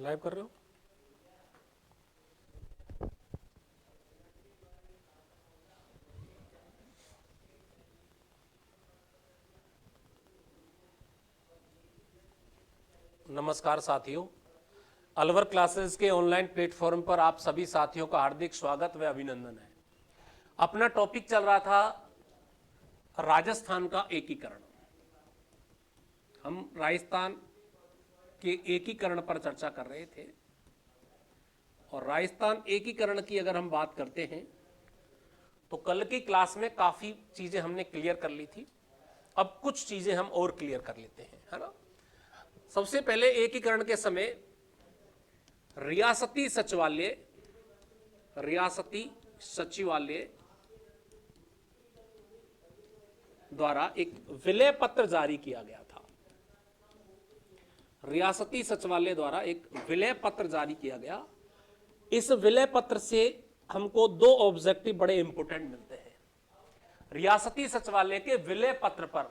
Live कर रहे हो? नमस्कार साथियों, अलवर क्लासेस के ऑनलाइन प्लेटफॉर्म पर आप सभी साथियों का हार्दिक स्वागत व अभिनंदन है। अपना टॉपिक चल रहा था राजस्थान का एकीकरण। हम राजस्थान के एकीकरण पर चर्चा कर रहे थे और राजस्थान एकीकरण की अगर हम बात करते हैं तो कल की क्लास में काफी चीजें हमने क्लियर कर ली थी। अब कुछ चीजें हम और क्लियर कर लेते हैं, है ना। सबसे पहले एकीकरण के समय रियासती सचिवालय द्वारा एक विलय पत्र जारी किया गया था। रियासती सचिवालय द्वारा एक विलय पत्र जारी किया गया। इस विलय पत्र से हमको दो ऑब्जेक्टिव बड़े इंपोर्टेंट मिलते हैं। रियासती सचिवालय के विलय पत्र पर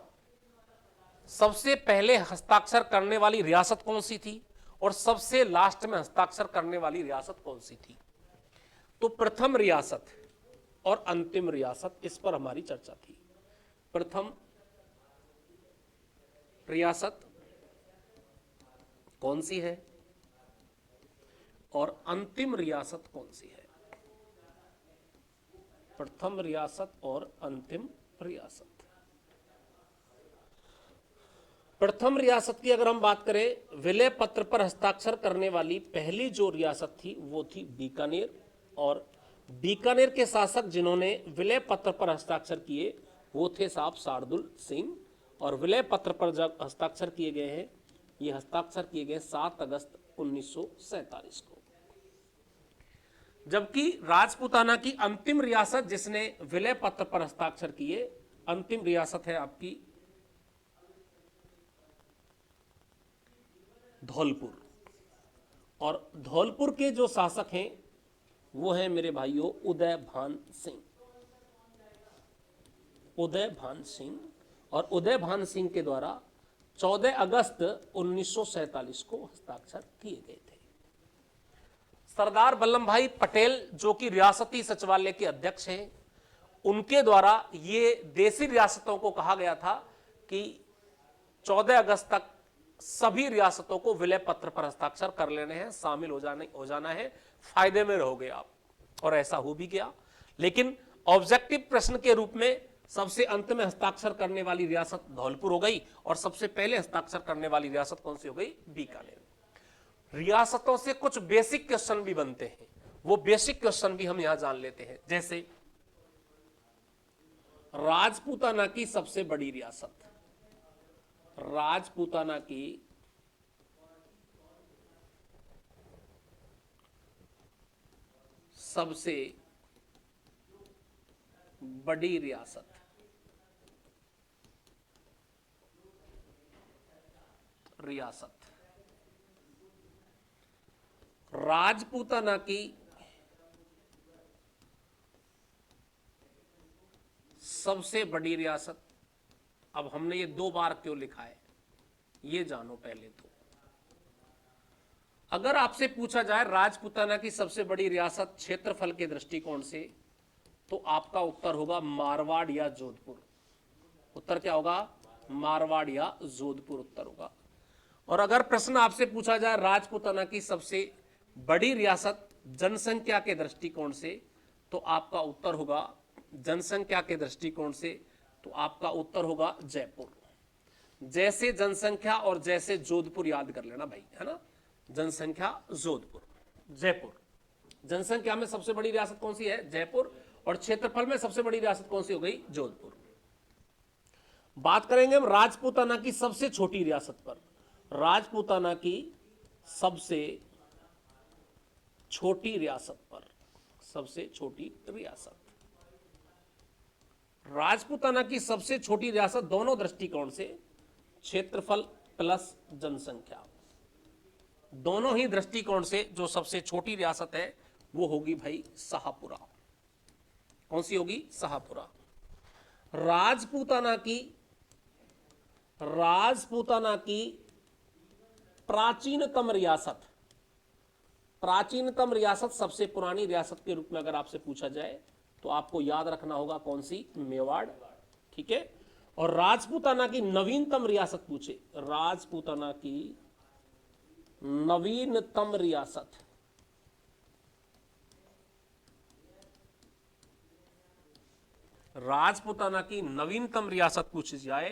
सबसे पहले हस्ताक्षर करने वाली रियासत कौन सी थी और सबसे लास्ट में हस्ताक्षर करने वाली रियासत कौन सी थी। तो प्रथम रियासत और अंतिम रियासत, इस पर हमारी चर्चा थी। प्रथम रियासत कौन सी है और अंतिम रियासत कौन सी है। प्रथम रियासत और अंतिम रियासत। प्रथम रियासत की अगर हम बात करें, विलय पत्र पर हस्ताक्षर करने वाली पहली जो रियासत थी वो थी बीकानेर। और बीकानेर के शासक जिन्होंने विलय पत्र पर हस्ताक्षर किए वो थे साहब शार्दुल सिंह। और विलय पत्र पर जब हस्ताक्षर किए गए हैं, ये हस्ताक्षर किए गए 7 अगस्त 1947 को। जबकि राजपूताना की अंतिम रियासत जिसने विलय पत्र पर हस्ताक्षर किए, अंतिम रियासत है आपकी धौलपुर। और धौलपुर के जो शासक हैं वो हैं मेरे भाइयों उदयभान सिंह। उदयभान सिंह। और उदयभान सिंह के द्वारा 14 अगस्त 1947 को हस्ताक्षर किए गए थे। सरदार वल्लभ भाई पटेल जो कि रियासती सचिवालय के अध्यक्ष हैं, उनके द्वारा ये देशी रियासतों को कहा गया था कि 14 अगस्त तक सभी रियासतों को विलय पत्र पर हस्ताक्षर कर लेने हैं, शामिल हो जाना है, फायदे में रहोगे आप। और ऐसा हो भी गया। लेकिन ऑब्जेक्टिव प्रश्न के रूप में सबसे अंत में हस्ताक्षर करने वाली रियासत धौलपुर हो गई और सबसे पहले हस्ताक्षर करने वाली रियासत कौन सी हो गई? बीकानेर। रियासतों से कुछ बेसिक क्वेश्चन भी बनते हैं, वो बेसिक क्वेश्चन भी हम यहां जान लेते हैं। जैसे राजपूताना की सबसे बड़ी रियासत, राजपूताना की सबसे बड़ी रियासत, राजपूताना की सबसे बड़ी रियासत। अब हमने ये 2 बार क्यों लिखा है ये जानो पहले तो। अगर आपसे पूछा जाए राजपूताना की सबसे बड़ी रियासत क्षेत्रफल के दृष्टिकोण से, तो आपका उत्तर होगा मारवाड़ या जोधपुर। उत्तर क्या होगा? मारवाड़ या जोधपुर उत्तर होगा। और अगर प्रश्न आपसे पूछा जाए राजपूताना की सबसे बड़ी रियासत जनसंख्या के दृष्टिकोण से, तो आपका उत्तर होगा जनसंख्या के दृष्टिकोण से, तो आपका उत्तर होगा जयपुर। जैसे जनसंख्या और जैसे जोधपुर याद कर लेना भाई, है ना। जनसंख्या जोधपुर, जयपुर। जनसंख्या में सबसे बड़ी रियासत कौन सी है? जयपुर। और क्षेत्रफल में सबसे बड़ी रियासत कौन सी हो गई? जोधपुर। बात करेंगे हम राजपूताना की सबसे छोटी रियासत पर। राजपूताना की सबसे छोटी रियासत पर, सबसे छोटी रियासत। राजपूताना की सबसे छोटी रियासत दोनों दृष्टिकोण से, क्षेत्रफल प्लस जनसंख्या, दोनों ही दृष्टिकोण से जो सबसे छोटी रियासत है वो होगी भाई शाहपुरा। कौन सी होगी? शाहपुरा। राजपूताना की प्राचीनतम रियासत, प्राचीनतम रियासत सबसे पुरानी रियासत के रूप में अगर आपसे पूछा जाए तो आपको याद रखना होगा कौन सी, मेवाड़, ठीक है। और राजपूताना की नवीनतम रियासत पूछे, राजपूताना की नवीनतम रियासत, राजपूताना की नवीनतम रियासत पूछी जाए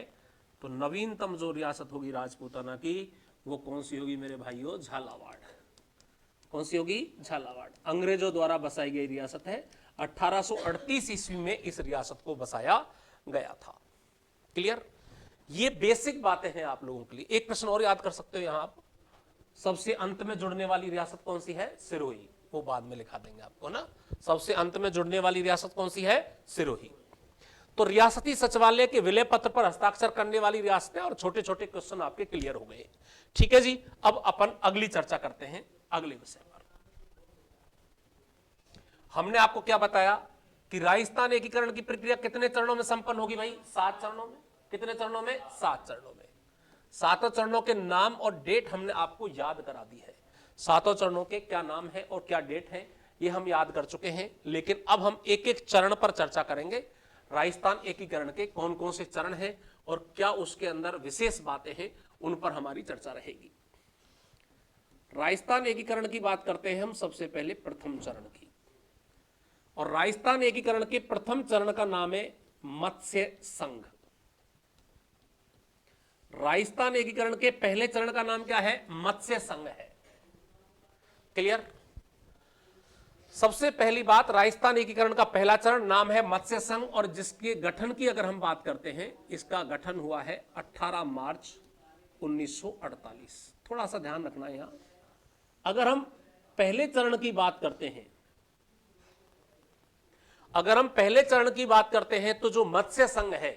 तो नवीनतम जो रियासत होगी राजपूताना की वो कौन सी होगी मेरे भाइयों, झालावाड़। कौन सी होगी, झालावाड़। अंग्रेजों द्वारा बसाई गई रियासत है। 1838 ईस्वी में इस रियासत को बसाया गया था। क्लियर, ये बेसिक बातें हैं आप लोगों के लिए। एक प्रश्न और याद कर सकते हो यहां आप, सबसे अंत में जुड़ने वाली रियासत कौन सी है, सिरोही। वो बाद में लिखा देंगे आपको ना, सबसे अंत में जुड़ने वाली रियासत कौन सी है, सिरोही। तो रियासती सचिवालय के विलय पत्र पर हस्ताक्षर करने वाली रियासतें और छोटे छोटे क्वेश्चन आपके क्लियर हो गए। ठीक है जी, अब अपन अगली चर्चा करते हैं अगले विषय पर। हमने आपको क्या बताया कि राजस्थान एकीकरण की प्रक्रिया कितने चरणों में संपन्न होगी भाई, 7 चरणों में। कितने चरणों में, 7 चरणों में। 7 चरणों के नाम और डेट हमने आपको याद करा दी है। 7 चरणों के क्या नाम है और क्या डेट है ये हम याद कर चुके हैं, लेकिन अब हम एक एक चरण पर चर्चा करेंगे। राजस्थान एकीकरण के कौन कौन से चरण हैं और क्या उसके अंदर विशेष बातें हैं, उन पर हमारी चर्चा रहेगी। राजस्थान एकीकरण की बात करते हैं हम सबसे पहले प्रथम चरण की, और राजस्थान एकीकरण के प्रथम चरण का नाम है मत्स्य संघ। राजस्थान एकीकरण के पहले चरण का नाम क्या है, मत्स्य संघ है। क्लियर, सबसे पहली बात, राजस्थान एकीकरण का पहला चरण नाम है मत्स्य संघ, और जिसके गठन की अगर हम बात करते हैं, इसका गठन हुआ है 18 मार्च 1948। थोड़ा सा ध्यान रखना है यहां, अगर हम पहले चरण की बात करते हैं, अगर हम पहले चरण की बात करते हैं तो जो मत्स्य संघ है,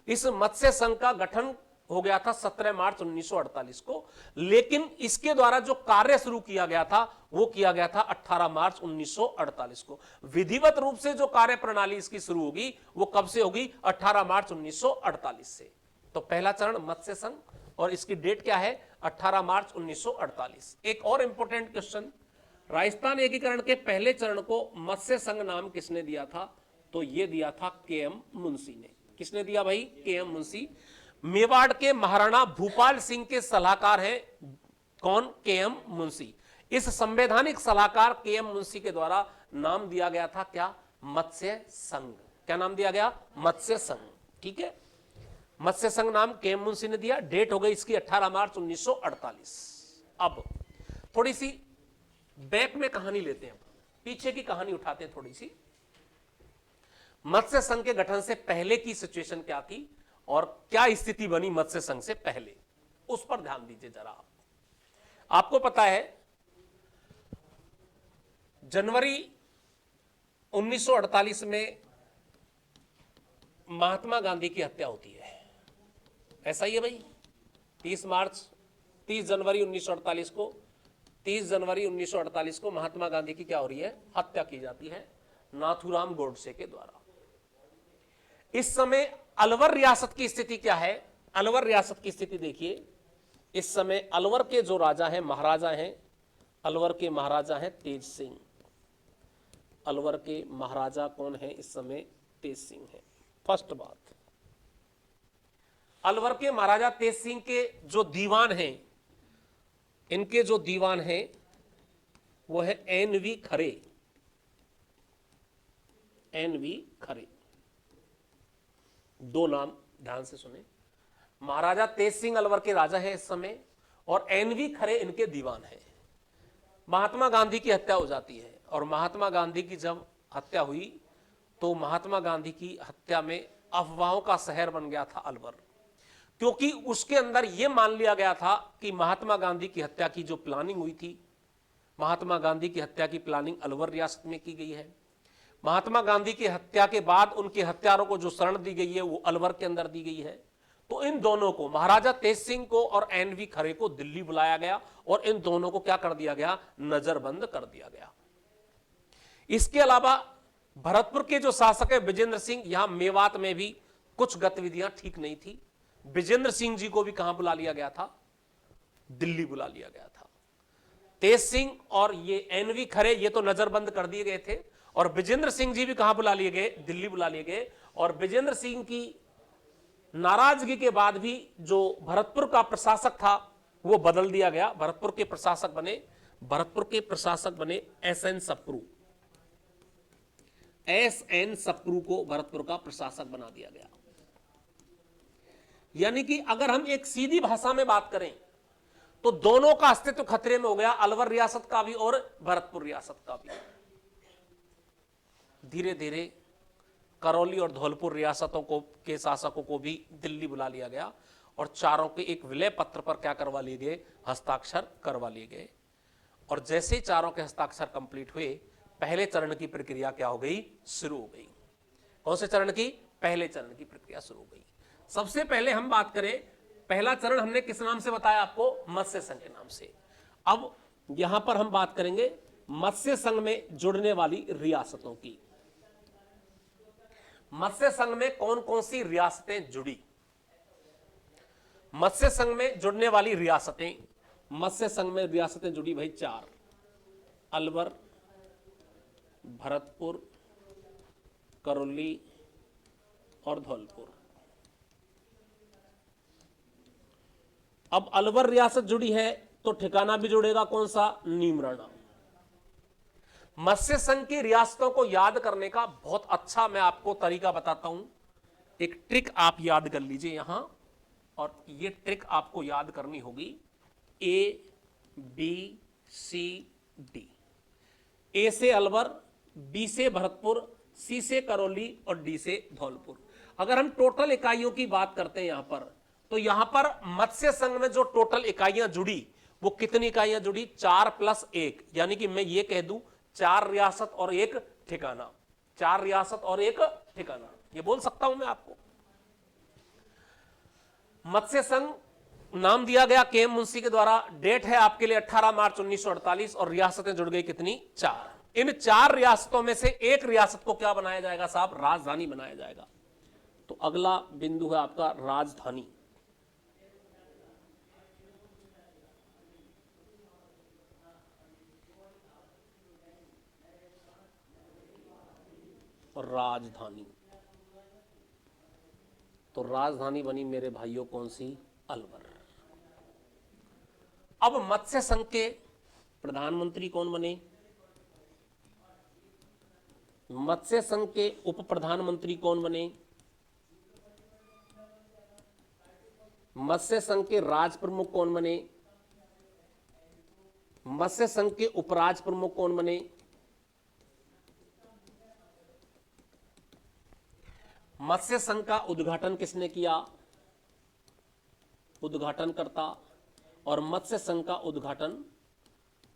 इस मत्स्य संघ का गठन हो गया था 17 मार्च 1948 को, लेकिन इसके द्वारा जो कार्य शुरू किया गया था वो किया गया था 18 मार्च 1948 को। विधिवत रूप से जो कार्य प्रणाली इसकी शुरू होगी वो कब से होगी, 18 मार्च 1948 से। तो पहला चरण मत्स्य संघ, और इसकी डेट क्या है, 18 मार्च 1948। एक और इंपॉर्टेंट क्वेश्चन, राजस्थान एकीकरण के पहले चरण को मत्स्य संघ नाम किसने दिया था, तो यह दिया था के.एम. मुंशी ने। किसने दिया भाई, के.एम. मुंशी। मेवाड़ के महाराणा भूपाल सिंह के सलाहकार हैं कौन, के.एम. मुंशी। इस संवैधानिक सलाहकार के.एम. मुंशी के द्वारा नाम दिया गया था क्या, मत्स्य संघ। क्या नाम दिया गया, मत्स्य संघ। ठीक है, मत्स्य संघ नाम के.एम. मुंशी ने दिया। डेट हो गई इसकी 18 मार्च 1948। अब थोड़ी सी बैक में कहानी लेते हैं, पीछे की कहानी उठाते हैं थोड़ी सी। मत्स्य संघ के गठन से पहले की सिचुएशन क्या थी और क्या स्थिति बनी मत्स्य संघ से पहले, उस पर ध्यान दीजिए जरा आप। आपको पता है जनवरी 1948 में महात्मा गांधी की हत्या होती है, ऐसा ही है भाई। 30 जनवरी 1948 को, 30 जनवरी 1948 को महात्मा गांधी की क्या हो रही है, हत्या की जाती है नाथूराम गोडसे के द्वारा। इस समय अलवर रियासत की स्थिति क्या है, अलवर रियासत की स्थिति देखिए। इस समय अलवर के जो राजा हैं, महाराजा हैं, अलवर के महाराजा हैं तेज सिंह। अलवर के महाराजा कौन है इस समय, तेज सिंह है। फर्स्ट बात, अलवर के महाराजा तेज सिंह के जो दीवान हैं, इनके जो दीवान हैं वो है एन.वी. खरे। एन.वी. खरे, दो नाम ध्यान से सुने। महाराजा तेज सिंह अलवर के राजा हैं इस समय, और एन.वी. खरे इनके दीवान हैं। महात्मा गांधी की हत्या हो जाती है, और महात्मा गांधी की जब हत्या हुई तो महात्मा गांधी की हत्या में अफवाहों का शहर बन गया था अलवर, क्योंकि उसके अंदर यह मान लिया गया था कि महात्मा गांधी की हत्या की जो प्लानिंग हुई थी, महात्मा गांधी की हत्या की प्लानिंग अलवर रियासत में की गई है। महात्मा गांधी की हत्या के बाद उनके हत्यारों को जो शरण दी गई है वो अलवर के अंदर दी गई है। तो इन दोनों को, महाराजा तेज सिंह को और एन.वी. खरे को दिल्ली बुलाया गया, और इन दोनों को क्या कर दिया गया, नजरबंद कर दिया गया। इसके अलावा भरतपुर के जो शासक है विजेंद्र सिंह, यहां मेवात में भी कुछ गतिविधियां ठीक नहीं थी। विजेंद्र सिंह जी को भी कहां बुला लिया गया था, दिल्ली बुला लिया गया था। तेज सिंह और ये एनवी खरे ये तो नजरबंद कर दिए गए थे, और विजेंद्र सिंह जी भी कहां बुला लिए गए, दिल्ली बुला लिए गए। और विजेंद्र सिंह की नाराजगी के बाद भी जो भरतपुर का प्रशासक था वो बदल दिया गया, भरतपुर के प्रशासक बने एसएन सप्रू। एसएन सप्रू को भरतपुर का प्रशासक बना दिया गया। यानी कि अगर हम एक सीधी भाषा में बात करें तो दोनों का अस्तित्व खतरे में हो गया, अलवर रियासत का भी और भरतपुर रियासत का भी। धीरे धीरे करौली और धौलपुर रियासतों को के शासकों को भी दिल्ली बुला लिया गया और चारों के एक विलय पत्र पर क्या करवा लिए गए, हस्ताक्षर करवा लिए गए। और जैसे चारों के हस्ताक्षर कंप्लीट हुए, पहले चरण की प्रक्रिया क्या हो गई, शुरू हो गई। कौन से चरण की, पहले चरण की प्रक्रिया शुरू हो गई। सबसे पहले हम बात करें, पहला चरण हमने किस नाम से बताया आपको, मत्स्य संघ के नाम से। अब यहां पर हम बात करेंगे मत्स्य संघ में जुड़ने वाली रियासतों की। मत्स्य संघ में कौन कौन सी रियासतें जुड़ी, मत्स्य संघ में जुड़ने वाली रियासतें, मत्स्य संघ में रियासतें जुड़ी भाई 4, अलवर, भरतपुर, करौली और धौलपुर। अब अलवर रियासत जुड़ी है तो ठिकाना भी जुड़ेगा, कौन सा, नीमराना। मत्स्य संघ की रियासतों को याद करने का बहुत अच्छा मैं आपको तरीका बताता हूं, एक ट्रिक आप याद कर लीजिए यहां, और ये ट्रिक आपको याद करनी होगी। ए बी सी डी, ए से अलवर, बी से भरतपुर, सी से करौली और डी से धौलपुर। अगर हम टोटल इकाइयों की बात करते हैं यहां पर, तो यहां पर मत्स्य संघ में जो टोटल इकाइयां जुड़ी वो कितनी इकाइयां जुड़ी, 4 + 1, यानी कि मैं ये कह दूं 4 रियासत और 1 ठिकाना, 4 रियासत और 1 ठिकाना, ये बोल सकता हूं मैं आपको। मत्स्य संघ नाम दिया गया के एम मुंशी के द्वारा, डेट है आपके लिए 18 मार्च 1948, और रियासतें जुड़ गई कितनी, 4। इन 4 रियासतों में से एक रियासत को क्या बनाया जाएगा साहब, राजधानी बनाया जाएगा। तो अगला बिंदु है आपका राजधानी। राजधानी, तो राजधानी बनी मेरे भाइयों कौन सी, अलवर। अब मत्स्य संघ के प्रधानमंत्री कौन बने, मत्स्य संघ के उप प्रधानमंत्री कौन बने, मत्स्य संघ के राज प्रमुख कौन बने, मत्स्य संघ के उपराज प्रमुख कौन बने, मत्स्य संघ का उद्घाटन किसने किया, उद्घाटनकर्ता, और मत्स्य संघ का उद्घाटन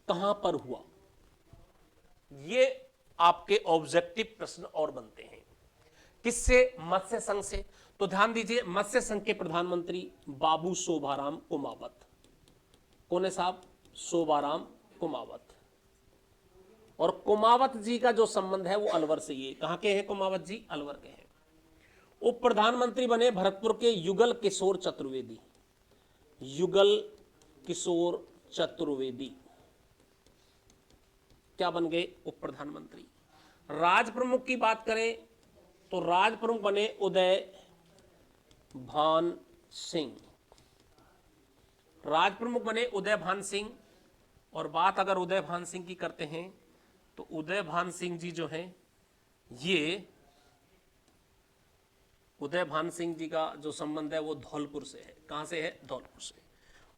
कहां पर हुआ। ये आपके ऑब्जेक्टिव प्रश्न और बनते हैं। किससे, मत्स्य संघ से। तो ध्यान दीजिए, मत्स्य संघ के प्रधानमंत्री बाबू शोभाराम कुमावत। कौन है साहब, शोभाराम कुमावत। और कुमावत जी का जो संबंध है वो अलवर से, ये कहां के हैं कुमावत जी, अलवर के हैं। उप प्रधानमंत्री बने भरतपुर के युगल किशोर चतुर्वेदी, युगल किशोर चतुर्वेदी क्या बन गए, उप प्रधानमंत्री। राज प्रमुख की बात करें तो राज प्रमुख बने उदय भान सिंह, राज प्रमुख बने उदय भान सिंह। और बात अगर उदय भान सिंह की करते हैं तो उदय भान सिंह जी जो हैं, ये उदय भान सिंह जी का जो संबंध है वो धौलपुर से है। कहां से है, धौलपुर से।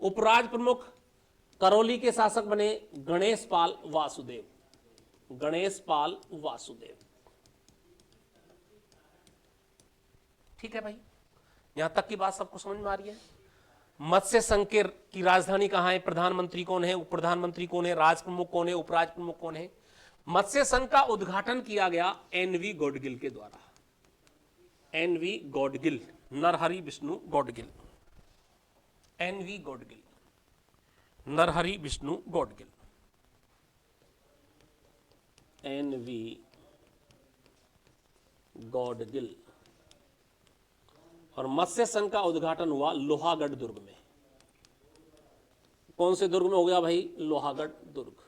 उपराज प्रमुख करौली के शासक बने गणेश पाल वासुदेव, गणेश पाल वासुदेव। ठीक है भाई, यहां तक की बात सबको समझ में आ रही है। मत्स्य संघ की राजधानी कहां है, प्रधानमंत्री कौन है, उप प्रधानमंत्री कौन है, राज प्रमुख कौन है, उपराज प्रमुख कौन है। मत्स्य संघ का उद्घाटन किया गया एनवी गौडगिल के द्वारा, NV Gadgil, Narhari Vishnu Gadgil, NV Gadgil, Narhari Vishnu Gadgil, NV Gadgil. और मत्स्य संघ का उद्घाटन हुआ लोहागढ़ दुर्ग में, कौन से दुर्ग में हो गया भाई? लोहागढ़ दुर्ग,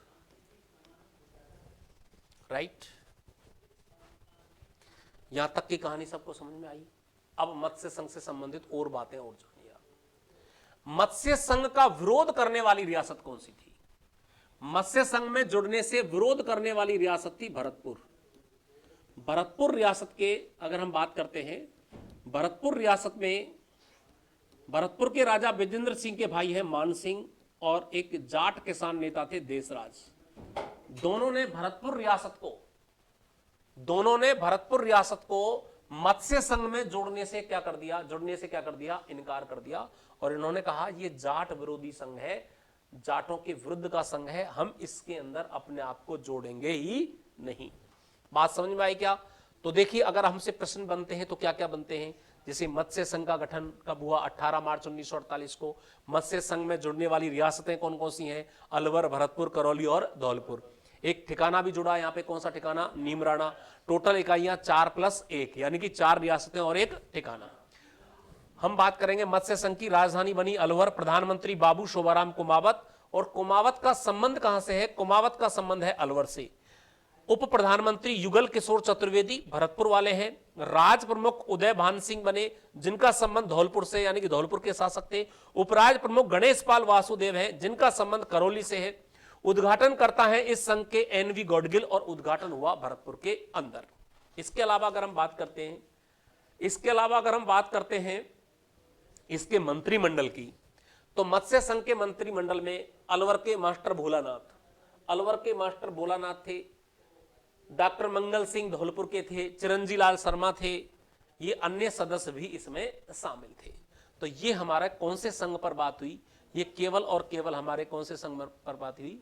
राइट। यहां तक की कहानी सबको समझ में आई। अब मत्स्य संघ से संबंधित और बातें और जानिए। मत्स्य संघ का विरोध करने वाली रियासत कौन सी थी? मत्स्य संघ में जुड़ने से विरोध करने वाली रियासत थी भरतपुर। भरतपुर रियासत के अगर हम बात करते हैं, भरतपुर रियासत में भरतपुर के राजा विजेंद्र सिंह के भाई हैं मान सिंह और एक जाट किसान नेता थे देशराज। दोनों ने भरतपुर रियासत को मत्स्य संघ में जुड़ने से क्या कर दिया? इनकार कर दिया। और इन्होंने कहा ये जाट विरोधी संघ है, जाटों के विरुद्ध का संघ है, हम इसके अंदर अपने आप को जोड़ेंगे ही नहीं। बात समझ में आई क्या? तो देखिए, अगर हमसे प्रश्न बनते हैं तो क्या क्या बनते हैं। जैसे मत्स्य संघ का गठन कब हुआ? 18 मार्च 1948 को। मत्स्य संघ में जुड़ने वाली रियासतें कौन कौन सी हैं? अलवर, भरतपुर, करौली और धौलपुर। एक ठिकाना भी जुड़ा यहाँ पे, कौन सा ठिकाना? नीमराणा। टोटल इकाइयां 4+1, यानी कि 4 रियासतें और एक ठिकाना। हम बात करेंगे मत्स्य संघ की राजधानी बनी अलवर, प्रधानमंत्री बाबू शोभाराम कुमावत। और कुमावत का संबंध कहां से है? कुमावत का संबंध है अलवर से। उप प्रधानमंत्री युगल किशोर चतुर्वेदी भरतपुर वाले हैं। राज प्रमुख उदय भान सिंह बने, जिनका संबंध धौलपुर से, यानी कि धौलपुर के शासक थे। उपराज प्रमुख गणेश पाल वासुदेव हैं, जिनका संबंध करौली से है। उद्घाटन करता है इस संघ के एनवी गॉडगिल और उद्घाटन हुआ भरतपुर के अंदर। इसके अलावा अगर हम बात करते हैं इसके मंत्रिमंडल की, तो मत्स्य संघ के मंत्रिमंडल में अलवर के मास्टर भोलानाथ थे, डॉक्टर मंगल सिंह धौलपुर के थे, चिरंजी लाल शर्मा थे, ये अन्य सदस्य भी इसमें शामिल थे। तो ये हमारा कौन से संघ पर बात हुई? ये केवल और केवल हमारे कौन से संघ पर बात हुई?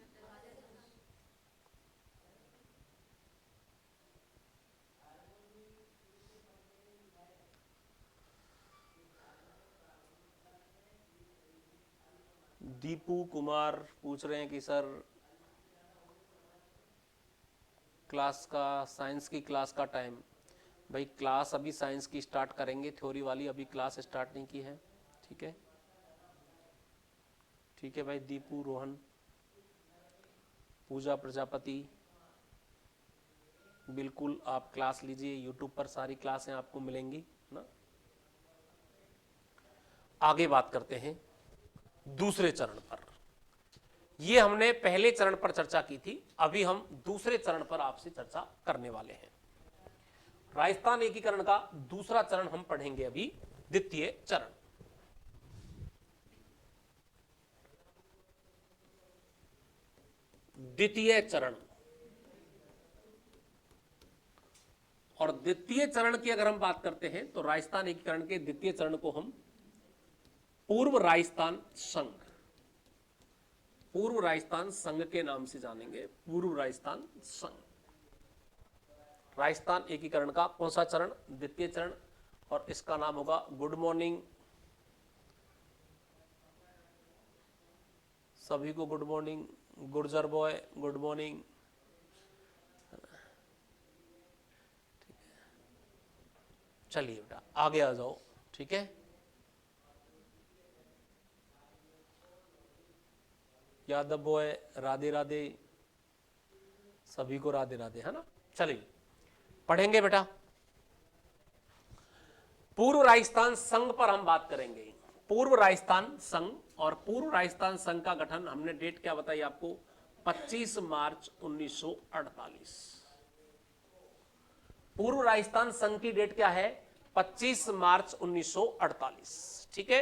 दीपू कुमार पूछ रहे हैं कि सर क्लास का, साइंस की क्लास का टाइम। भाई क्लास अभी साइंस की स्टार्ट करेंगे, थ्योरी वाली अभी क्लास स्टार्ट नहीं की है। ठीक है, ठीक है भाई। दीपू, रोहन, पूजा प्रजापति, बिल्कुल आप क्लास लीजिए, यूट्यूब पर सारी क्लासें आपको मिलेंगी ना। आगे बात करते हैं दूसरे चरण पर। ये हमने पहले चरण पर चर्चा की थी, अभी हम दूसरे चरण पर आपसे चर्चा करने वाले हैं। राजस्थान एकीकरण का दूसरा चरण हम पढ़ेंगे अभी, द्वितीय चरण। द्वितीय चरण, और द्वितीय चरण की अगर हम बात करते हैं तो राजस्थान एकीकरण के द्वितीय चरण को हम पूर्व राजस्थान संघ के नाम से जानेंगे। पूर्व राजस्थान संघ, राजस्थान एकीकरण का कौन सा चरण? द्वितीय चरण। और इसका नाम होगा गुड मॉर्निंग सभी को, good morning. Gurjar boy good morning. चलिए बेटा आगे आ जाओ। ठीक है, यादव बॉय राधे राधे, सभी को राधे राधे, है ना। चलिए पढ़ेंगे बेटा। पूर्व राजस्थान संघ पर हम बात करेंगे। पूर्व राजस्थान संघ, और पूर्व राजस्थान संघ का गठन हमने डेट क्या बताई आपको? 25 मार्च 1948। पूर्व राजस्थान संघ की डेट क्या है? 25 मार्च 1948। ठीक है,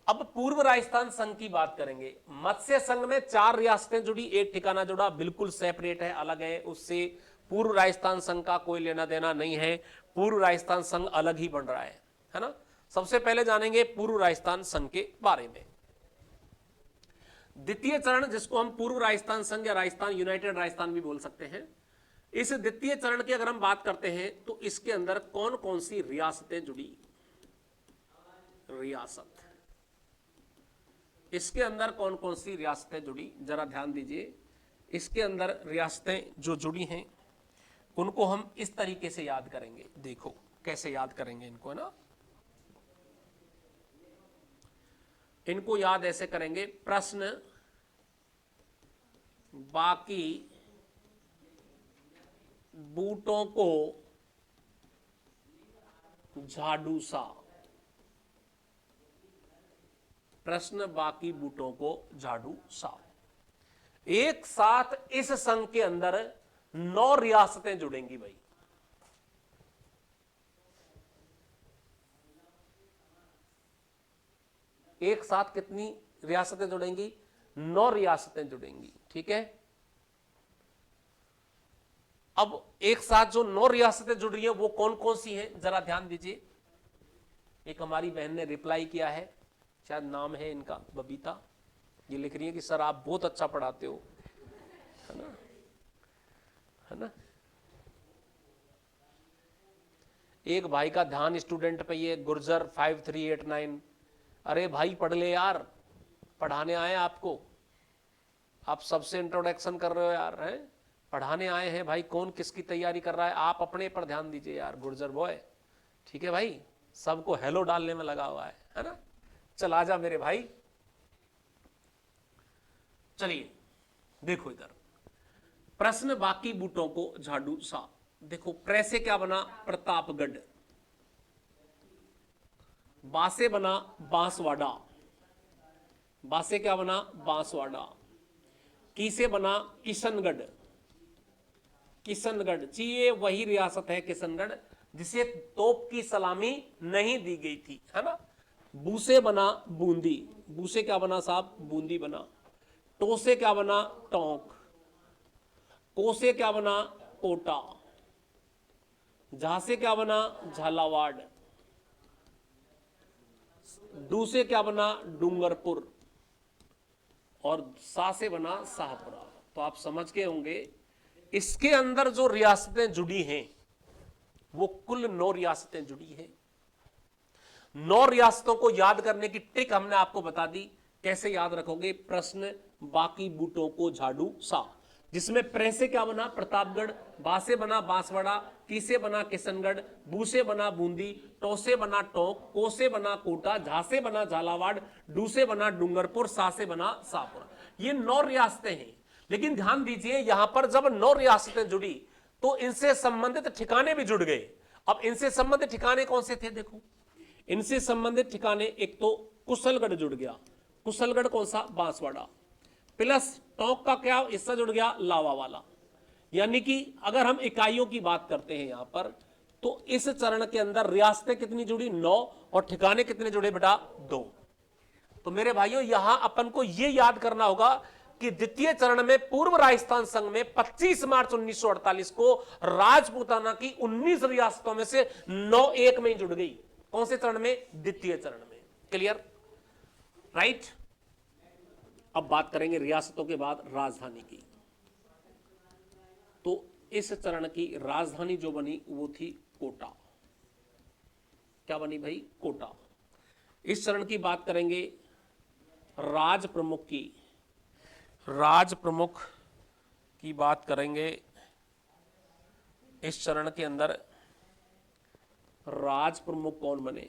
अब पूर्व राजस्थान संघ की बात करेंगे। मत्स्य संघ में 4 रियासतें जुड़ी, एक ठिकाना जुड़ा, बिल्कुल सेपरेट है, अलग है, उससे पूर्व राजस्थान संघ का कोई लेना देना नहीं है। पूर्व राजस्थान संघ अलग ही बन रहा है ना। सबसे पहले जानेंगे पूर्व राजस्थान संघ के बारे में। द्वितीय चरण, जिसको हम पूर्व राजस्थान संघ या राजस्थान यूनाइटेड राजस्थान भी बोल सकते हैं, इस द्वितीय चरण की अगर हम बात करते हैं तो इसके अंदर कौन कौन सी रियासतें जुड़ी? रियासत, इसके अंदर कौन कौन सी रियासतें जुड़ी, जरा ध्यान दीजिए। इसके अंदर रियासतें जो जुड़ी हैं उनको हम इस तरीके से याद करेंगे। देखो कैसे याद करेंगे इनको, है ना। इनको याद ऐसे करेंगे, प्रश्न बाकी बूटों को झाड़ू सा। प्रश्न बाकी बूटों को झाड़ू सा। एक साथ इस संघ के अंदर 9 रियासतें जुड़ेंगी भाई। एक साथ कितनी रियासतें जुड़ेंगी? 9 रियासतें जुड़ेंगी, ठीक है। अब एक साथ जो 9 रियासतें जुड़ रही हैं वो कौन कौन सी हैं, जरा ध्यान दीजिए। एक हमारी बहन ने रिप्लाई किया है, शायद नाम है इनका बबीता, ये लिख रही है कि सर आप बहुत अच्छा पढ़ाते हो, है ना, है ना। एक भाई का ध्यान स्टूडेंट पे, ये गुर्जर 5389, अरे भाई पढ़ ले यार, पढ़ाने आए आपको, आप सबसे इंट्रोडक्शन कर रहे हो यार, हैं पढ़ाने आए हैं भाई, कौन किसकी तैयारी कर रहा है, आप अपने पर ध्यान दीजिए यार गुर्जर बॉय, ठीक है भाई, सबको हेलो डालने में लगा हुआ है ना। चल आजा मेरे भाई। चलिए देखो इधर, प्रश्न बाकी बूटों को झाड़ू सा। देखो प्रे से क्या बना? प्रतापगढ़। बा से बना बांसवाड़ा। बा से क्या बना? बांसवाड़ा। की से बना किशनगढ़। किशनगढ़ जी, ये वही रियासत है किशनगढ़ जिसे तोप की सलामी नहीं दी गई थी, है ना। बू से बना बूंदी। बू से क्या बना साहब? बूंदी बना। टो से क्या बना? टोंक। को से क्या बना? कोटा। झा से क्या बना? झालावाड़। डू से क्या बना? डूंगरपुर। और सा से बना शाहपुरा। तो आप समझ के होंगे इसके अंदर जो रियासतें जुड़ी हैं वो कुल 9 रियासतें जुड़ी हैं। 9 रियासतों को याद करने की ट्रिक हमने आपको बता दी, कैसे याद रखोगे? प्रश्न बाकी बूटों को झाड़ू सा, जिसमें प्रे से क्या बना? प्रतापगढ़। बा से बना बांसवाड़ा। की से बना किशनगढ़। बू से बना बूंदी। टो से बना टोंक। को से बना कोटा। झा से बना झालावाड़। डू से बना डूंगरपुर। सा से बना शाहपुरा। ये 9 रियासतें हैं। लेकिन ध्यान दीजिए यहां पर जब 9 रियासतें जुड़ी तो इनसे संबंधित ठिकाने भी जुड़ गए। अब इनसे संबंधित ठिकाने कौन से थे? देखो इनसे संबंधित ठिकाने, एक तो कुशलगढ़ जुड़ गया। कुशलगढ़ कौन सा? बांसवाड़ा। प्लस टोंक का क्या हिस्सा जुड़ गया? लावा वाला। यानी कि अगर हम इकाइयों की बात करते हैं यहां पर, तो इस चरण के अंदर रियासतें कितनी जुड़ी? 9। और ठिकाने कितने जुड़े बेटा? 2। तो मेरे भाइयों यहां अपन को यह याद करना होगा कि द्वितीय चरण में पूर्व राजस्थान संघ में 25 मार्च 1948 को राजपूताना की 19 रियासतों में से 9 एक में जुड़ गई। कौन से चरण में? द्वितीय चरण में। क्लियर? राइट। अब बात करेंगे रियासतों के बाद राजधानी की। तो इस चरण की राजधानी जो बनी वो थी कोटा। क्या बनी भाई? कोटा। इस चरण की बात करेंगे राज प्रमुख की। राज प्रमुख की बात करेंगे इस चरण के अंदर, राज प्रमुख कौन बने?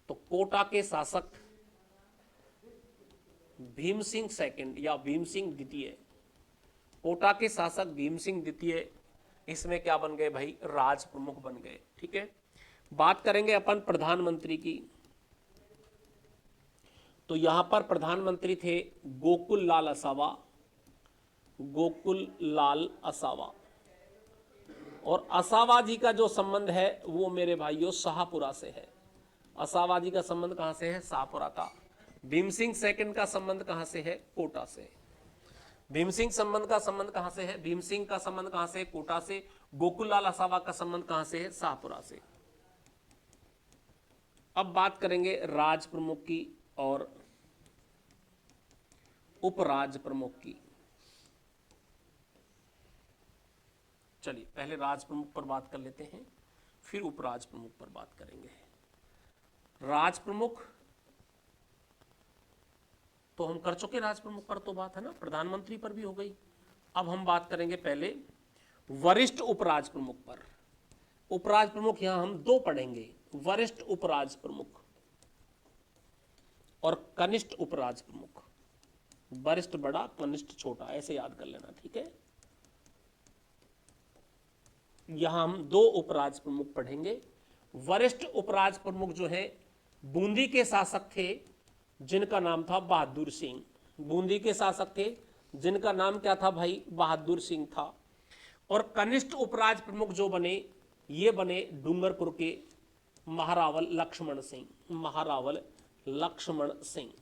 तो कोटा के शासक भीम सिंह सेकंड या भीम सिंह द्वितीय। कोटा के शासक भीम सिंह द्वितीय इसमें क्या बन गए भाई? राज प्रमुख बन गए। ठीक है। बात करेंगे अपन प्रधानमंत्री की। तो यहां पर प्रधानमंत्री थे गोकुल लाल असावा। गोकुल लाल असावा। और असावा जी का जो संबंध है वो मेरे भाइयों शाहपुरा से है। असावा जी का संबंध कहां से है? शाहपुरा का। भीम सिंह सेकंड का संबंध कहां से है? कोटा से। भीम सिंह संबंध का संबंध कहां से है? भीम सिंह का संबंध कहां से? कोटा से। गोकुल लाल असावा का संबंध कहां से है? शाहपुरा से। अब बात करेंगे राज प्रमुख की और उपराज प्रमुख की। चलिए पहले राज प्रमुख पर बात कर लेते हैं, फिर उपराज प्रमुख पर बात करेंगे। राज प्रमुख तो हम कर चुके, राज प्रमुख पर तो बात है ना, प्रधानमंत्री पर भी हो गई। अब हम बात करेंगे पहले वरिष्ठ उपराज प्रमुख पर। उपराज प्रमुख यहां हम 2 पढ़ेंगे, वरिष्ठ उपराज प्रमुख। और कनिष्ठ उपराज प्रमुख, वरिष्ठ बड़ा कनिष्ठ छोटा, ऐसे याद कर लेना, ठीक है। यहां हम 2 उपराज प्रमुख पढ़ेंगे। वरिष्ठ उपराज प्रमुख जो है बूंदी के शासक थे जिनका नाम था बहादुर सिंह। बूंदी के शासक थे जिनका नाम क्या था भाई? बहादुर सिंह था। और कनिष्ठ उपराज प्रमुख जो बने, ये बने डूंगरपुर के महारावल लक्ष्मण सिंह। महारावल लक्ष्मण सिंह,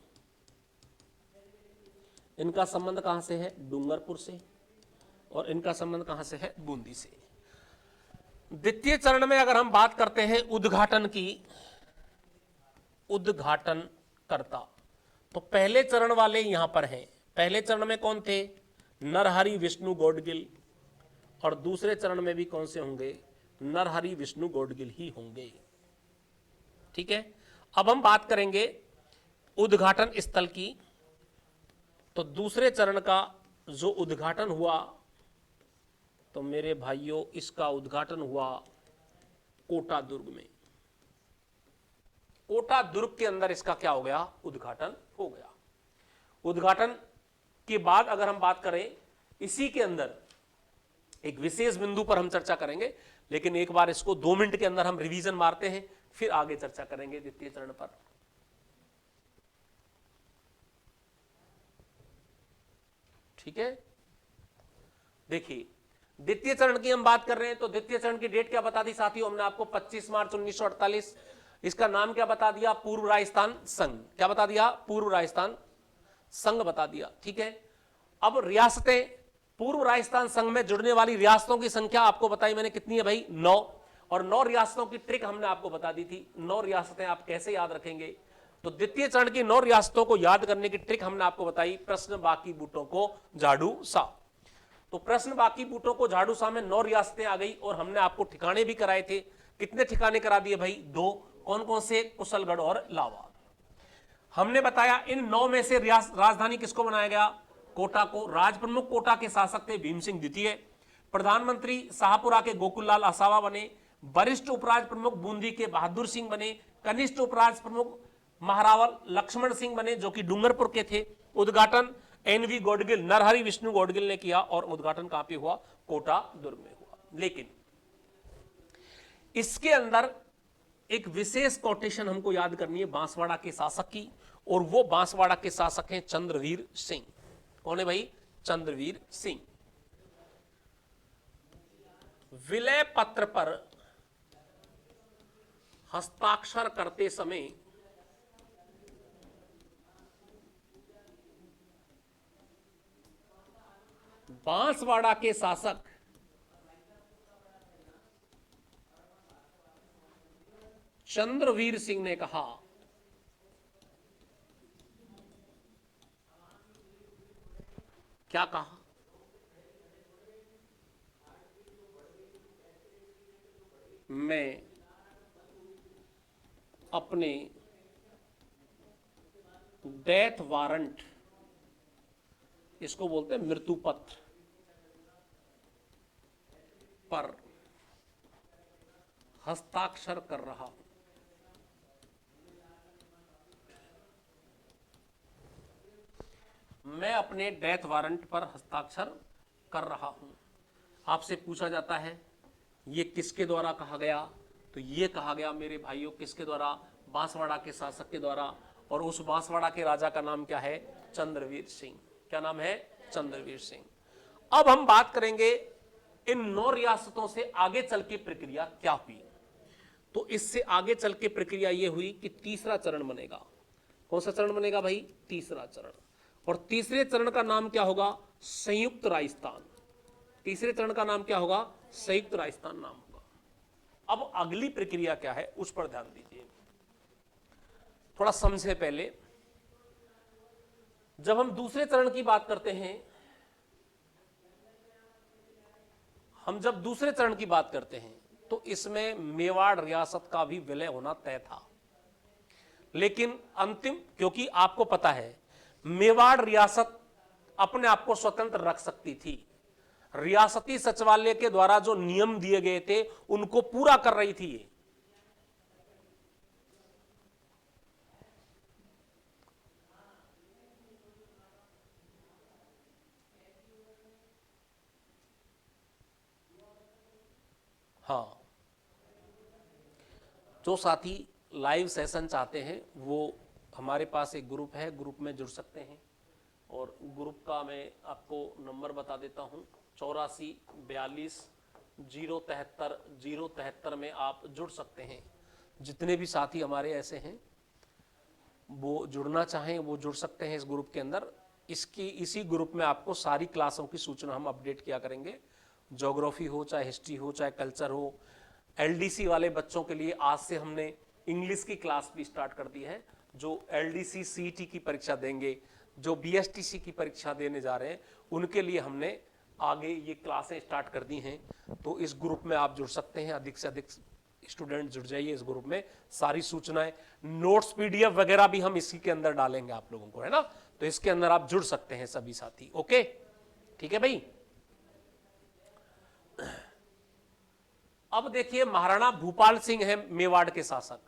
इनका संबंध कहां से है? डूंगरपुर से। और इनका संबंध कहां से है? बूंदी से। द्वितीय चरण में अगर हम बात करते हैं उद्घाटन की, उद्घाटन करता, तो पहले चरण वाले यहां पर हैं। पहले चरण में कौन थे? नरहरि विष्णु गौडगिल। और दूसरे चरण में भी कौन से होंगे? नरहरि विष्णु गौडगिल ही होंगे, ठीक है। अब हम बात करेंगे उद्घाटन स्थल की। तो दूसरे चरण का जो उद्घाटन हुआ, तो मेरे भाइयों इसका उद्घाटन हुआ कोटा दुर्ग में। कोटा दुर्ग के अंदर इसका क्या हो गया? उद्घाटन हो गया। उद्घाटन के बाद अगर हम बात करें, इसी के अंदर एक विशेष बिंदु पर हम चर्चा करेंगे, लेकिन एक बार इसको 2 मिनट के अंदर हम रिवीजन मारते हैं, फिर आगे चर्चा करेंगे द्वितीय चरण पर। ठीक है, देखिए द्वितीय चरण की हम बात कर रहे हैं, तो द्वितीय चरण की डेट क्या बता दी साथियों? हमने आपको 25 मार्च 1948। इसका नाम क्या बता दिया? पूर्व राजस्थान संघ। क्या बता दिया? पूर्व राजस्थान संघ बता दिया, ठीक है। अब रियासतें, पूर्व राजस्थान संघ में जुड़ने वाली रियासतों की संख्या आपको बताई मैंने, कितनी है भाई? 9। और 9 रियासतों की ट्रिक हमने आपको बता दी थी। 9 रियासतें आप कैसे याद रखेंगे? तो द्वितीय चरण की 9 रियासतों को याद करने की ट्रिक हमने आपको बताई, प्रश्न बाकी बूटों को झाड़ू सा। तो प्रश्न बाकी बूटों को झाड़ू सा में 9 रियासतें आ गई, और हमने आपको ठिकाने भी कराए थे। कितने ठिकाने करा दिए भाई? 2। कौन कौन से? कुशलगढ़ और लावा। हमने बताया इन 9 में से राजधानी किसको बनाया गया? कोटा को। राज प्रमुख कोटा के शासक थे भीम सिंह द्वितीय। प्रधानमंत्री शाहपुरा के गोकुललाल आसावा बने। वरिष्ठ उपराज प्रमुख बूंदी के बहादुर सिंह बने। कनिष्ठ उपराज प्रमुख महारावल लक्ष्मण सिंह बने, जो कि डूंगरपुर के थे। उद्घाटन एनवी गौडगिल, नरहरि विष्णु गौडगिल ने किया, और उद्घाटन कहां पे हुआ? कोटा दुर्ग में हुआ। लेकिन इसके अंदर एक विशेष कोटेशन हमको याद करनी है बांसवाड़ा के शासक की, और वो बांसवाड़ा के शासक हैं चंद्रवीर सिंह। कौन है भाई? चंद्रवीर सिंह। विलय पत्र पर हस्ताक्षर करते समय बांसवाड़ा के शासक चंद्रवीर सिंह ने कहा, क्या कहा? मैं अपने डेथ वारंट, इसको बोलते हैं मृत्यु पत्र, पर हस्ताक्षर कर रहा हूं। मैं अपने डेथ वारंट पर हस्ताक्षर कर रहा हूं। आपसे पूछा जाता है ये किसके द्वारा कहा गया? तो ये कहा गया मेरे भाइयों किसके द्वारा? बांसवाड़ा के शासक के द्वारा। और उस बांसवाड़ा के राजा का नाम क्या है? चंद्रवीर सिंह। क्या नाम है? चंद्रवीर सिंह। अब हम बात करेंगे इन 9 रियासतों से आगे चल के प्रक्रिया क्या हुई। तो इससे आगे चल के प्रक्रिया यह हुई कि तीसरा चरण बनेगा। कौन सा चरण बनेगा भाई? तीसरा चरण। और तीसरे चरण का नाम क्या होगा? संयुक्त राजस्थान। तीसरे चरण का नाम क्या होगा? संयुक्त राजस्थान नाम होगा। अब अगली प्रक्रिया क्या है उस पर ध्यान दीजिए, थोड़ा समझे पहले। जब हम दूसरे चरण की बात करते हैं, हम जब दूसरे चरण की बात करते हैं तो इसमें मेवाड़ रियासत का भी विलय होना तय था। लेकिन अंतिम, क्योंकि आपको पता है मेवाड़ रियासत अपने आप को स्वतंत्र रख सकती थी, रियासती सचिवालय के द्वारा जो नियम दिए गए थे उनको पूरा कर रही थी ये। हाँ, जो साथी लाइव सेशन चाहते हैं वो हमारे पास एक ग्रुप है, ग्रुप में जुड़ सकते हैं। और ग्रुप का मैं आपको नंबर बता देता हूँ, 8442 073 में आप जुड़ सकते हैं। जितने भी साथी हमारे ऐसे हैं वो जुड़ना चाहें वो जुड़ सकते हैं इस ग्रुप के अंदर। इसी ग्रुप में आपको सारी क्लासों की सूचना हम अपडेट किया करेंगे। ज्योग्राफी हो, चाहे हिस्ट्री हो, चाहे कल्चर हो। एलडीसी वाले बच्चों के लिए आज से हमने इंग्लिश की क्लास भी स्टार्ट कर दी है। जो एलडीसी सीईटी की परीक्षा देंगे, जो बीएसटीसी की परीक्षा देने जा रहे हैं, उनके लिए हमने आगे ये क्लासें स्टार्ट कर दी हैं। तो इस ग्रुप में आप जुड़ सकते हैं। अधिक से अधिक स्टूडेंट जुड़ जाइए इस ग्रुप में। सारी सूचनाएं, नोट्स, पीडीएफ वगैरह भी हम इसी के अंदर डालेंगे आप लोगों को, है ना। तो इसके अंदर आप जुड़ सकते हैं सभी साथी। ओके, ठीक है भाई। अब देखिए, महाराणा भूपाल सिंह है मेवाड़ के शासक,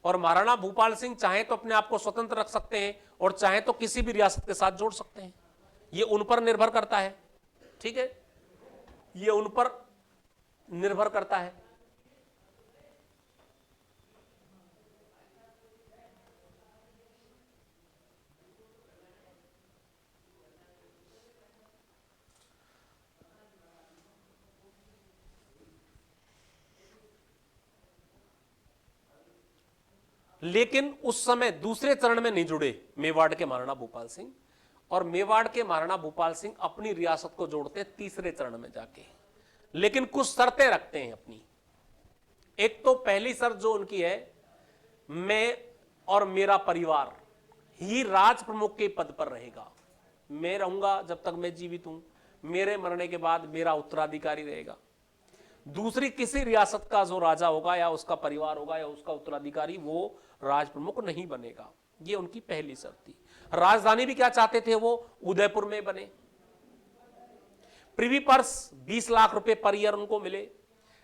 और महाराणा भूपाल सिंह चाहे तो अपने आप को स्वतंत्र रख सकते हैं और चाहे तो किसी भी रियासत के साथ जोड़ सकते हैं। ये उन पर निर्भर करता है, ठीक है, ये उन पर निर्भर करता है। लेकिन उस समय दूसरे चरण में नहीं जुड़े मेवाड़ के महाराणा भूपाल सिंह, और मेवाड़ के महाराणा भूपाल सिंह अपनी रियासत को जोड़ते तीसरे चरण में जाके, लेकिन कुछ शर्तें रखते हैं अपनी। एक तो पहली शर्त जो उनकी है, मैं और मेरा परिवार ही राज प्रमुख के पद पर रहेगा। मैं रहूंगा जब तक मैं जीवित हूं, मेरे मरने के बाद मेरा उत्तराधिकारी रहेगा। दूसरी किसी रियासत का जो राजा होगा या उसका परिवार होगा या उसका उत्तराधिकारी, वो राज प्रमुख नहीं बनेगा। ये उनकी पहली शर्त थी। राजधानी भी क्या चाहते थे वो, उदयपुर में बने। प्रिवी पर्स 20 लाख रुपए पर ईयर उनको मिले।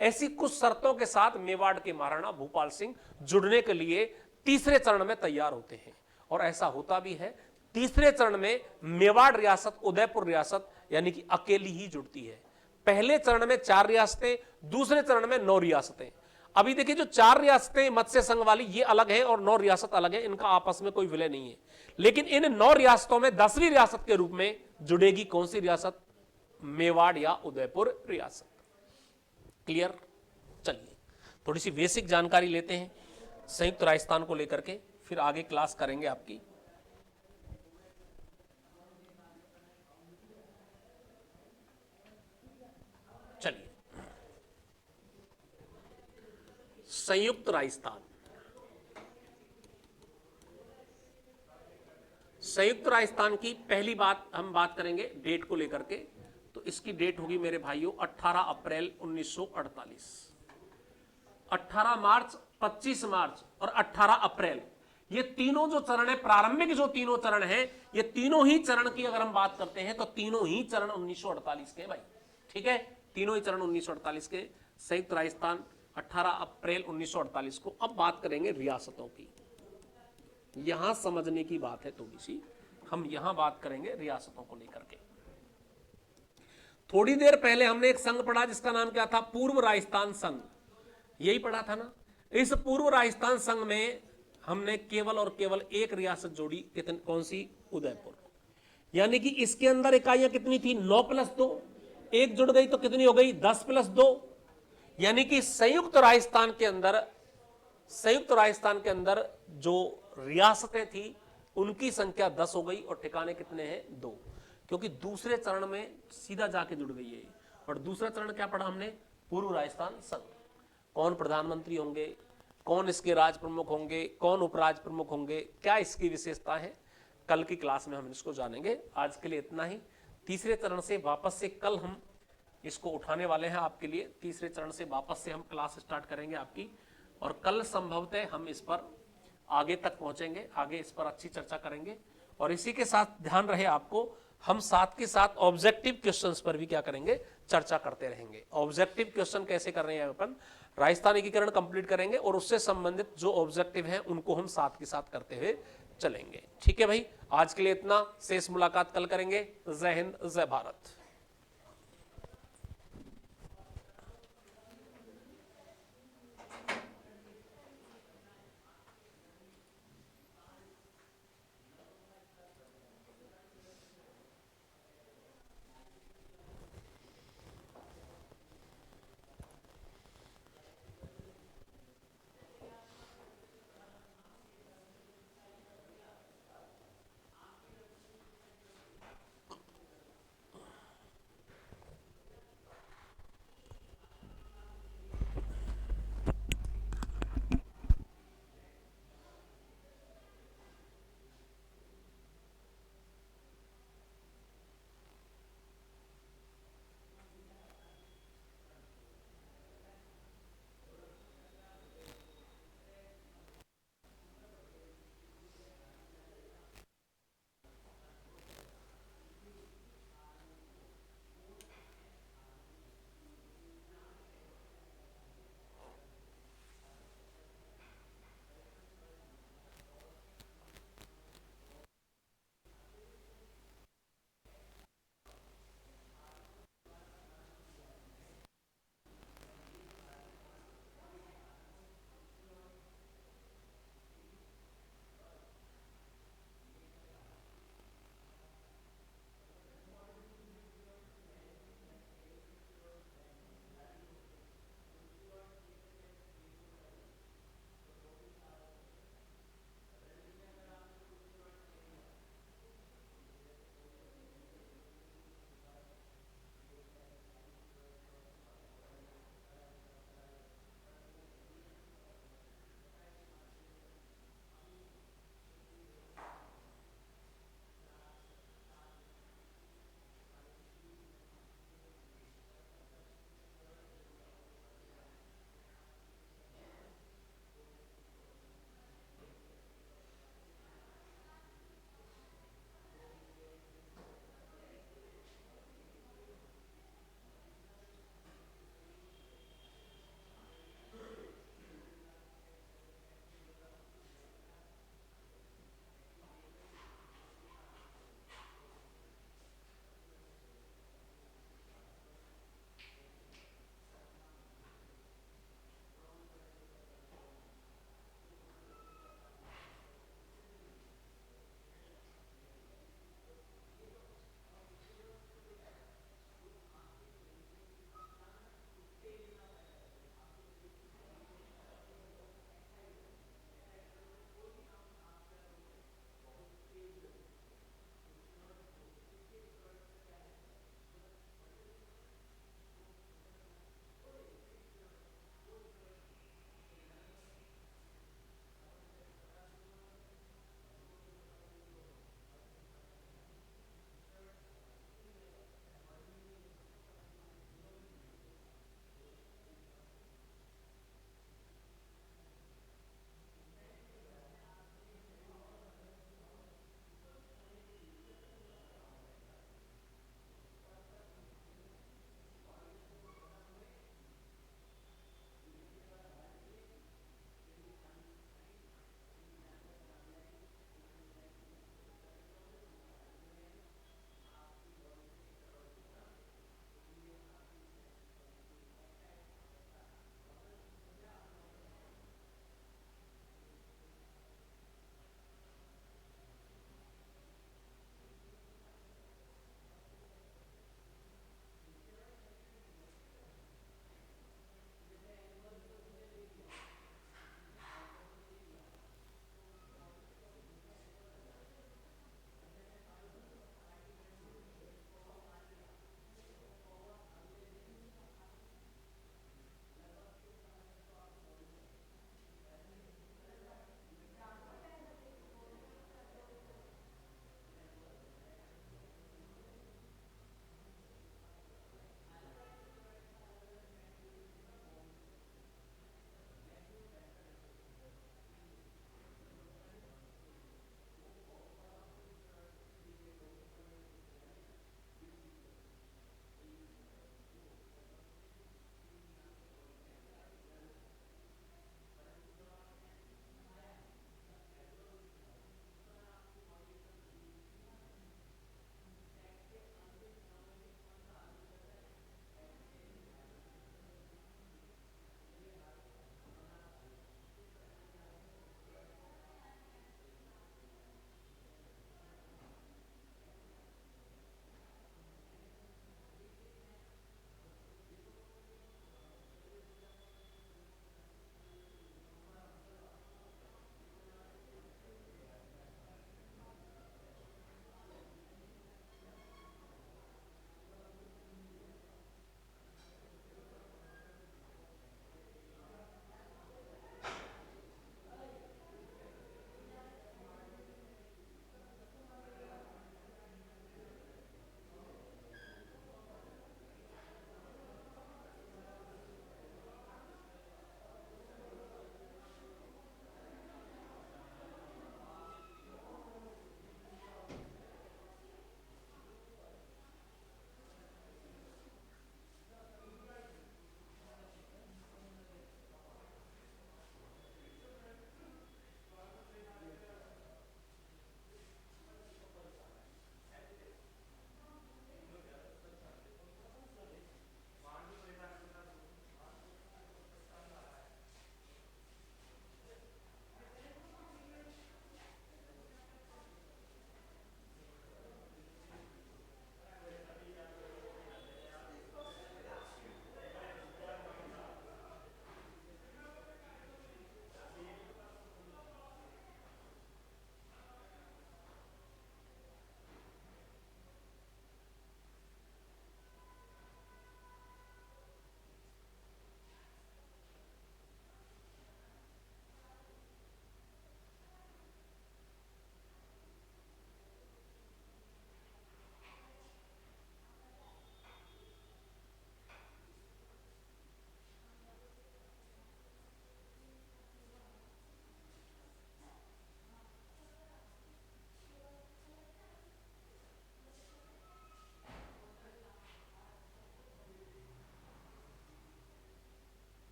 ऐसी कुछ शर्तों के साथ मेवाड़ के महाराणा भूपाल सिंह जुड़ने के लिए तीसरे चरण में तैयार होते हैं, और ऐसा होता भी है। तीसरे चरण में मेवाड़ रियासत, उदयपुर रियासत यानी कि अकेली ही जुड़ती है। पहले चरण में 4 रियासतें, दूसरे चरण में 9 रियासतें। अभी देखिए, जो 4 रियासतें मत्स्य संघ वाली ये अलग है और 9 रियासत अलग है, इनका आपस में कोई विलय नहीं है। लेकिन इन 9 रियासतों में 10वीं रियासत के रूप में जुड़ेगी कौन सी रियासत, मेवाड़ या उदयपुर रियासत। क्लियर। चलिए थोड़ी सी बेसिक जानकारी लेते हैं संयुक्त राजस्थान को लेकर के, फिर आगे क्लास करेंगे आपकी। चलिए, संयुक्त राजस्थान, संयुक्त राजस्थान की पहली बात हम बात करेंगे डेट को लेकर के। तो इसकी डेट होगी मेरे भाइयों 18 अप्रैल 1948। 18 मार्च, 25 मार्च और 18 अप्रैल, ये तीनों जो चरण है, प्रारंभिक जो तीनों चरण है, ये तीनों ही चरण की अगर हम बात करते हैं तो तीनों ही चरण 1948 के भाई, ठीक है, तीनों ही चरण 1948 के। संयुक्त राजस्थान 18 अप्रैल 1948 को। अब बात करेंगे रियासतों की। यहां समझने की बात है थोड़ी सी, हम यहां बात करेंगे रियासतों को लेकर के। थोड़ी देर पहले हमने एक संघ पढ़ा जिसका नाम क्या था, पूर्व राजस्थान संघ, यही पढ़ा था ना। इस पूर्व राजस्थान संघ में हमने केवल और केवल एक रियासत जोड़ी, कितनी, कौन सी, उदयपुर। यानी कि इसके अंदर इकाइयां कितनी थी, 9 + 2, एक जुड़ गई तो कितनी हो गई, 10 + 2। यानी कि संयुक्त राजस्थान के अंदर जो रियासतें थी उनकी संख्या 10 हो गई, और ठिकाने कितने हैं, 2, क्योंकि दूसरे चरण में सीधा जाके जुड़ गई है। और दूसरा चरण क्या पढ़ा हमने, पूर्व राजस्थान संघ। कौन प्रधानमंत्री होंगे, कौन इसके राज प्रमुख होंगे, कौन उपराज प्रमुख होंगे, क्या इसकी विशेषता है, कल की क्लास में हम इसको जानेंगे। आज के लिए इतना ही। तीसरे चरण से वापस से कल हम इसको उठाने वाले हैं आपके लिए। तीसरे चरण से वापस से हम क्लास स्टार्ट करेंगे आपकी, और कल संभवतः हम इस पर आगे तक पहुंचेंगे, आगे इस पर अच्छी चर्चा करेंगे। और इसी के साथ ध्यान रहे आपको, हम साथ के साथ ऑब्जेक्टिव क्वेश्चंस पर भी क्या करेंगे, चर्चा करते रहेंगे। ऑब्जेक्टिव क्वेश्चन कैसे कर रहे हैं अपन, राजस्थान एकीकरण कंप्लीट करेंगे और उससे संबंधित जो ऑब्जेक्टिव हैं उनको हम साथ के साथ करते हुए चलेंगे। ठीक है भाई, आज के लिए इतना, शेष मुलाकात कल करेंगे। जय हिंद, जय भारत।